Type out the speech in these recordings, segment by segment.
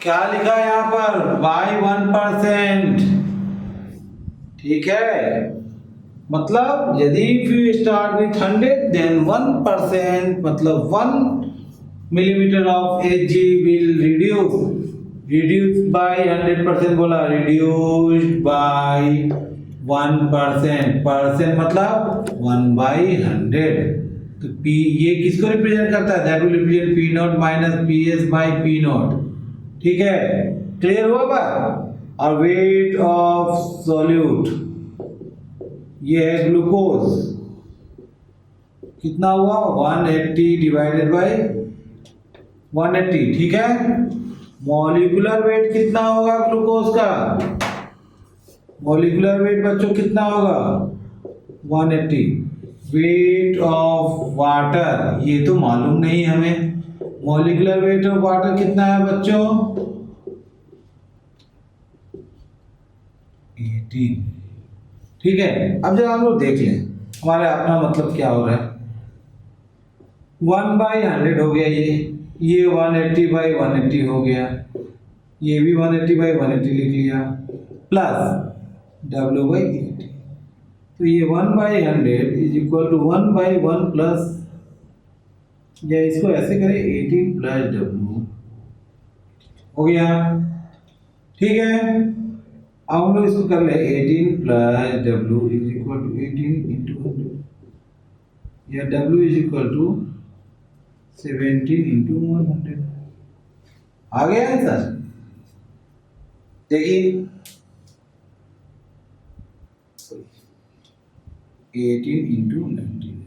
क्या लिखा है यहाँ पर बाई 1%। ठीक है, मतलब यदि if you start with 100 then 1% मतलब 1 millimetre of H G will reduce by 100%। बोला रिड्यूस्ड बाय 1%, परसेंट मतलब 1/100। तो P ये किसको रिप्रेजेंट करता है? That will represent P not minus PS by P not. ठीक है, क्लियर हुआ बात। और वेट ऑफ सॉल्यूट ये है ग्लूकोज, कितना हुआ 180 डिवाइडेड बाय 180। ठीक है, मॉलिक्यूलर वेट कितना होगा ग्लूकोज का? मॉलिक्यूलर वेट बच्चों कितना होगा 180। वेट ऑफ वाटर ये तो मालूम नहीं हमें, मॉलिक्यूलर वेट ऑफ वाटर कितना है बच्चों 18। ठीक है, अब जब हम लोग देख लें हमारे अपना मतलब क्या हो रहा है, 1/100 हो गया, ये 180/180 हो गया, ये भी 180/180 लिख लिया, प्लस W/80। तो ये 1/100 इज इक्वल टू 1/1 प्लस, या इसको ऐसे करें 18 प्लस W हो गया। ठीक है, अब हम लोग इसको कर ले 18 plus W is equal to 18 into 100, या W is equal to 17 into 100। आ गया आंसर? देखिए 18 इंटू 19।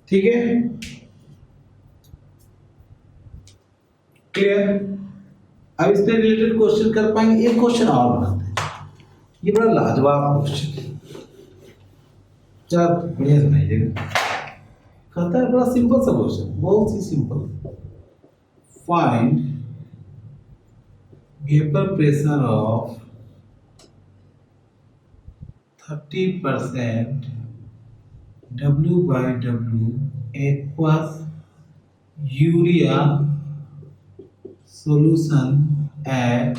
ठीक है, क्लियर। अब इससे रिलेटेड क्वेश्चन कर पाएंगे। एक क्वेश्चन और बनाते हैं, ये बड़ा लाजवाब क्वेश्चन है, क्या बढ़िया सुनाइएगा। कहता है बड़ा सिंपल सा क्वेश्चन, बहुत ही simple. Find vapour pressure of 30% W/W aqueous urea solution at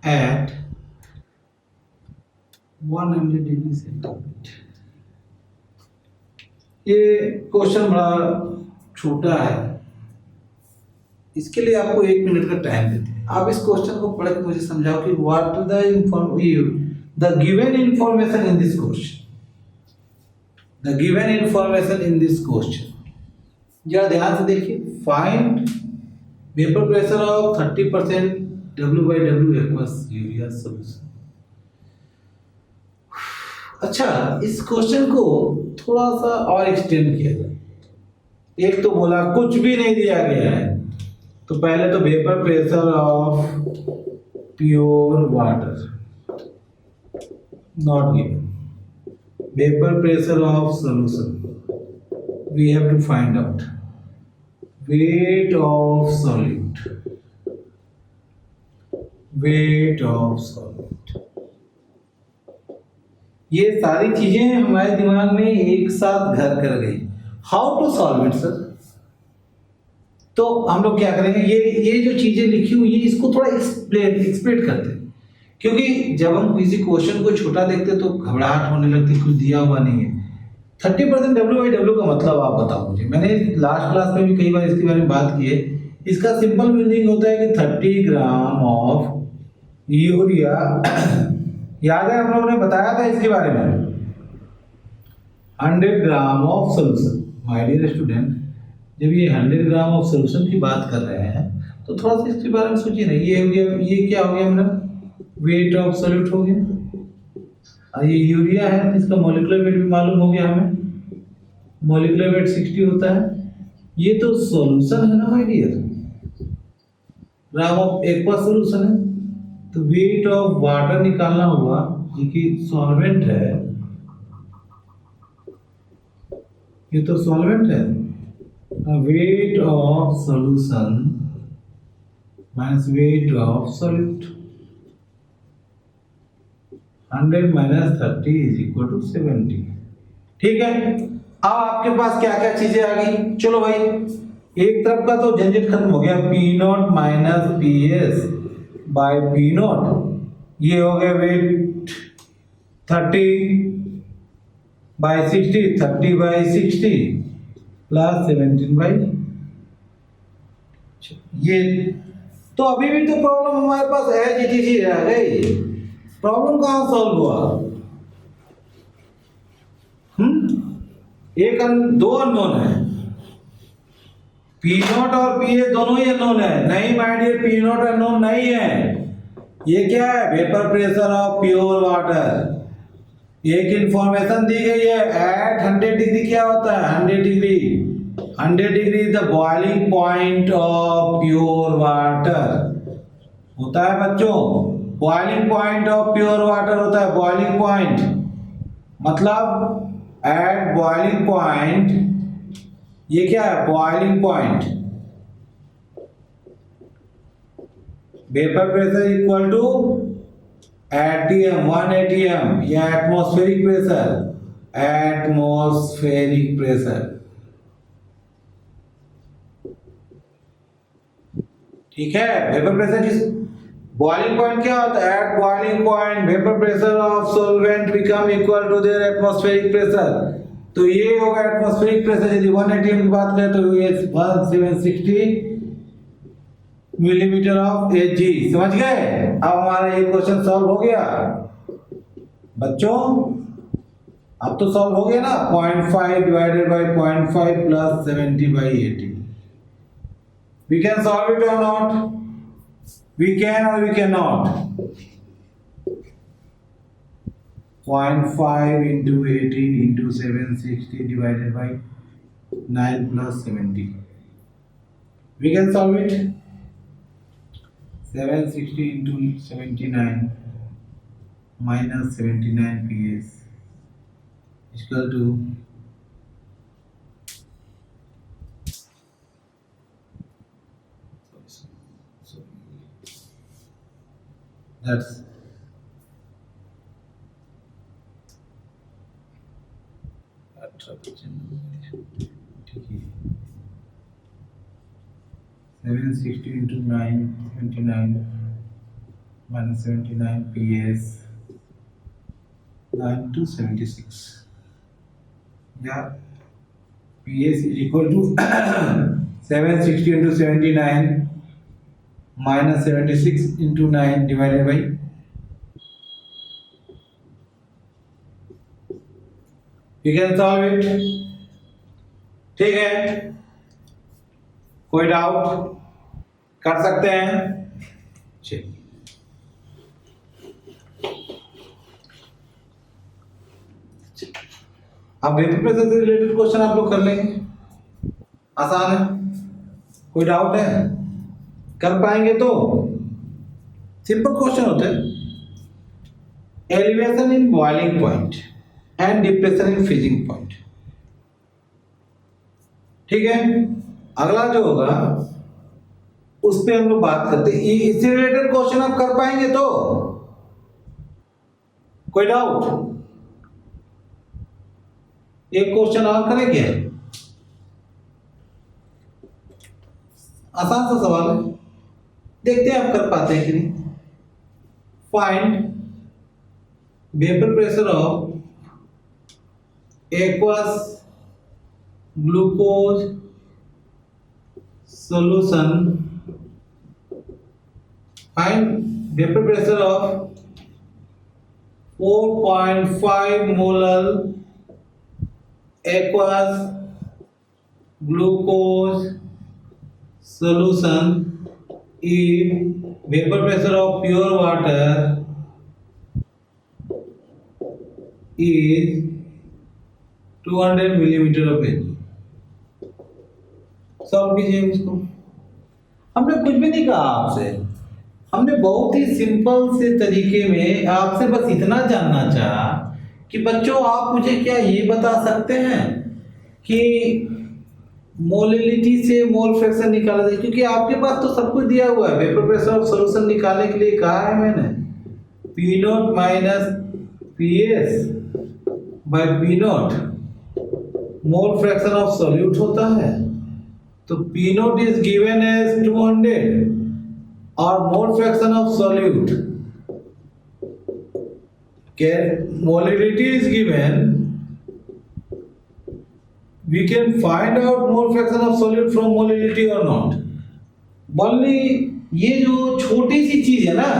at 100 degree centigrade. ये क्वेश्चन बड़ा छोटा है, इसके लिए आपको 1 मिनट का टाइम देते हैं। आप इस क्वेश्चन को पढ़ के मुझे समझाओ कि what the given information in this question, the given information in this question. जरा ध्यान से देखिए, find vapour pressure of 30% W/W aqueous urea solution. अच्छा, इस क्वेश्चन को थोड़ा सा और एक्सटेंड किया जाए। एक तो बोला कुछ भी नहीं दिया गया है, तो पहले तो vapour pressure of pure water not given, vapour pressure of solution we have to find out, weight of solute, weight of solute. ये सारी चीजें हमारे दिमाग में एक साथ घर कर गई। How to solve it sir? तो हम लोग क्या करेंगे, ये जो चीजें लिखी हुई है इसको थोड़ा एक्सप्लेन करते हैं, क्योंकि जब हम किसी क्वेश्चन को छोटा देखते तो घबराहट होने लगती, कुछ दिया हुआ नहीं है। 30% W/W का मतलब आप बताओ मुझे। मैंने लास्ट क्लास में भी कई बार इसके बारे में बात की है। इसका सिंपल मीनिंग होता है कि 30 ग्राम ऑफ यूरिया, याद है हम लोगों ने बताया था इसके बारे में, 100 gram of solution. My dear student, जब ये 100 ग्राम ऑफ सोल्यूशन की बात कर रहे हैं तो थोड़ा सा इसके बारे में सोचिए ना। ये हो गया, ये क्या हो गया मेरा वेट ऑफ सोल्यूट हो गया, और ये यूरिया है, इसका मॉलिक्यूलर वेट भी मालूम हो गया हमें, मॉलिक्यूलर वेट 60 होता है। ये तो सॉल्यूशन है ना my dear, gram of aqua solution है। तो वेट ऑफ वाटर निकालना हुआ, क्योंकि सॉल्वेंट है, ये तो सॉल्वेंट है, weight of solution minus weight of solute. 100 minus 30 is equal to 70. ठीक है, अब आपके पास क्या क्या चीजें आ गई। चलो भाई, एक तरफ का तो झंझट खत्म हो गया, P not minus P S by P not, ये हो गया weight 30 by 60, 30 by 60 plus 17 by, ये तो अभी भी तो प्रॉब्लम हमारे पास एज इट इज ही रह गई। प्रॉब्लम कहाँ सॉल्व हुआ? दो अननोन है, पी नॉट और पी ए दोनों ही अननोन है। नहीं my dear, P not unknown नहीं है। ये क्या है? Vapour pressure of pure water. एक इंफॉर्मेशन दी गई है, एट 100 डिग्री क्या होता है? 100 degree, 100 degree the boiling point of pure water होता है बच्चों। Boiling point of pure water होता है बॉइलिंग पॉइंट, मतलब एट बॉइलिंग पॉइंट, ये क्या है? Boiling point. Vapour pressure equal to ATM 1 ATM, या एटमॉस्फेरिक प्रेशर, एटमॉस्फेरिक प्रेशर। ठीक है, वेपर प्रेशर किस बॉइलिंग पॉइंट क्या होता है? At boiling point vapour pressure of solvent become equal to their atmospheric pressure. तो ये होगा एटमॉस्फेरिक प्रेशर। यदि 1 एटीएम की बात करें तो ये 1760 मिलीमीटर ऑफ एजी। समझ गए? अब हमारा ये क्वेश्चन सॉल्व हो गया बच्चों। अब तो सॉल्व हो गया ना, 0.5 divided by 0.5 plus 70 by 80। We can solve it or not? We can or we cannot? 0.5 into 80 into 760 divided by 9 plus 70. We can solve it. 760 into 79 minus 79 PS is equal to that's 760 into 9, 79 minus 79 PS 9 to 76. Yeah, PS is equal to 760 into 79 minus 76 into 9 divided by, you can solve it. ठीक है, कोई doubt कर सकते हैं? चलिए, अब vapour pressure से related question आप लोग कर लेंगे, आसान है। कोई डाउट है? कर पाएंगे तो सिंपल क्वेश्चन होते हैं। Elevation in boiling point and depression in freezing point. ठीक है, अगला जो होगा उस पे हम लोग बात करते हैं। इससे रिलेटेड क्वेश्चन आप कर पाएंगे तो? कोई डाउट? एक क्वेश्चन और करेंगे, आसान सा सवाल है, देखते हैं आप कर पाते हैं कि नहीं। Find vapour pressure of aqueous glucose solution. Find vapor pressure of 4.5 molar aqueous glucose solution if vapor pressure of pure water is 200 millimeter of Hg. Solve कीजिए इसको। हमने कुछ भी नहीं कहा आपसे, हमने बहुत ही सिंपल से तरीके में आपसे बस इतना जानना चाहा कि बच्चों आप मुझे क्या ये बता सकते हैं कि मोलिलिटी से मोल फ्रैक्शन निकाला जाए, क्योंकि आपके पास तो सब कुछ दिया हुआ है। वेपर प्रेशर ऑफ सॉल्यूशन निकालने के लिए कहा है मैंने, P not minus P S by P not mole fraction of solute होता है। तो P not is given as 200 और mole fraction of solute molality is given, we can find out mole fraction of solute from molality or not। बोलनी ये जो छोटी सी चीज है ना,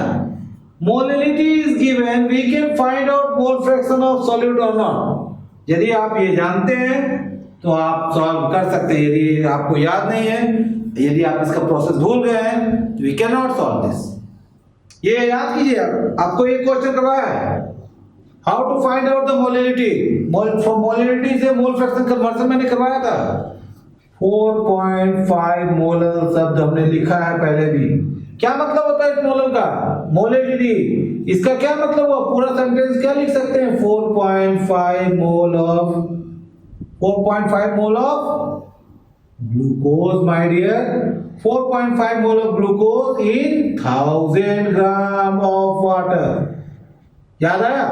molality is given, we can find out mole fraction of solute or not। यदि आप ये जानते हैं तो आप सॉल्व कर सकते हैं, यदि आपको याद नहीं है, यदि आप इसका प्रोसेस भूल गए हैं, we cannot solve this। ये याद कीजिए, आपको एक क्वेश्चन करवाया है, how to find out the molality, from molality से मोल फ्रैक्शन कन्वर्जन मैंने करवाया था। 4.5 मोलर शब्द हमने लिखा है पहले भी। क्या मतलब होता है इस मोलर का, मोलिलिटी, इसका क्या मतलब हुआ, पूरा सेंटेंस क्या लिख सकते हैं, 4.5 mole of glucose my dear, 4.5 mole of glucose in 1000 gram of water. याद आया?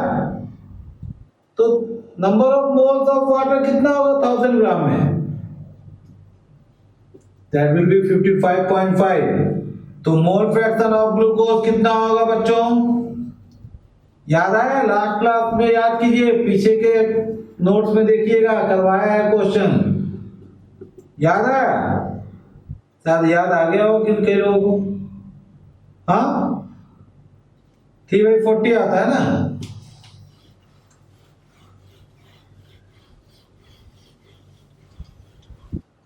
तो number of moles of water कितना होगा 1000 ग्राम में, दैट विल बी 55.5। तो मोल फ्रैक्शन ऑफ ग्लूकोज कितना होगा बच्चों, याद आया? लास्ट क्लास में याद कीजिए, पीछे के नोट्स में देखिएगा, करवाया है क्वेश्चन, याद आया? शायद याद आ गया हो किन कई लोगों को। हाँ 3/40 आता है ना।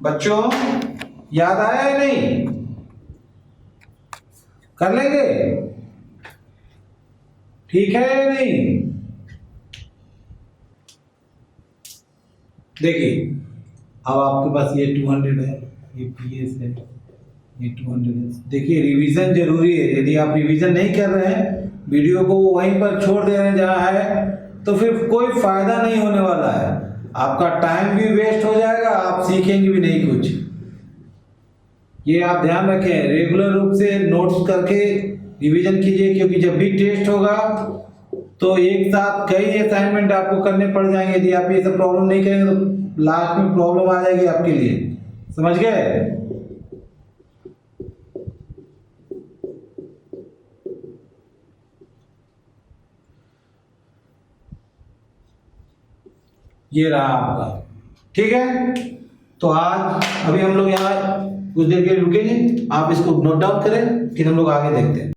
बच्चों याद आया है नहीं, कर लेंगे, ठीक है या नहीं? देखिए अब आपके पास ये 200 है, ये पीएस है, ये 200 है। देखिए रिवीजन जरूरी है, यदि आप रिवीजन नहीं कर रहे हैं, वीडियो को वहीं पर छोड़ दे रहे हैं जहां है, तो फिर कोई फायदा नहीं होने वाला है, आपका टाइम भी वेस्ट हो जाएगा, आप सीखेंगे भी नहीं कुछ। ये आप ध्यान रखें, रेगुलर रूप से नोट्स करके रिवीजन कीजिए, क्योंकि जब भी टेस्ट होगा तो एक साथ कई असाइनमेंट आपको करने पड़ जाएंगे। यदि आप ये सब प्रॉब्लम नहीं करेंगे तो लास्ट में प्रॉब्लम आ जाएगी आपके लिए, समझ गए? ये रहा आपका, ठीक है? तो आज अभी हम लोग यहाँ कुछ देर के लिए रुकेंगे, आप इसको नोट डाउन करें, फिर हम लोग आगे देखते हैं।